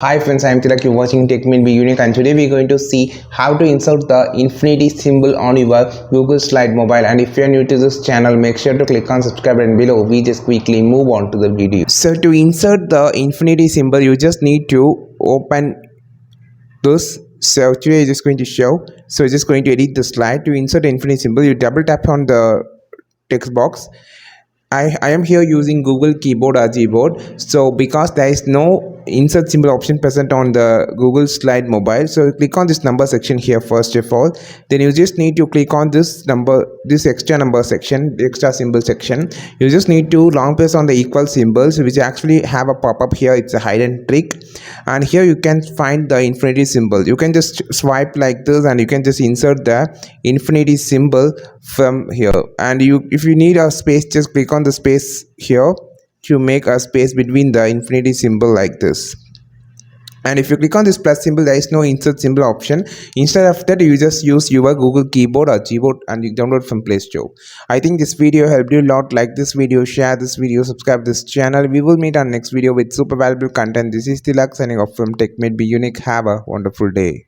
Hi friends, I am Tilak. You're watching TechMint Be Unique, and today we're going to see how to insert the infinity symbol on your Google Slide mobile. And if you're new to this channel, make sure to click on subscribe button below. We just quickly move on to the video. So to insert the infinity symbol, you just need to open this. So today is just going to show. So just going to edit the slide. To insert the infinity symbol, you double tap on the text box. I am here using Google Keyboard or Gboard. So because there is no insert symbol option present on the Google Slide mobile, so click on this number section here first of all. Then you just need to click on this extra number section, the extra symbol section. You just need to long press on the equal symbols, which actually have a pop-up here. It's a hidden trick, and here you can find the infinity symbol. You can just swipe like this, and you can just insert the infinity symbol from here. And if you need a space, just click on the space here to make a space between the infinity symbol like this. And if you click on this plus symbol, there is no insert symbol option. Instead of that, you just use your Google Keyboard or Gboard and you download from Play Store. I think this video helped you a lot. Like this video, share this video, subscribe this channel. We will meet on next video with super valuable content. This is Tilak signing off from TechMate Be Unique. Have a wonderful day.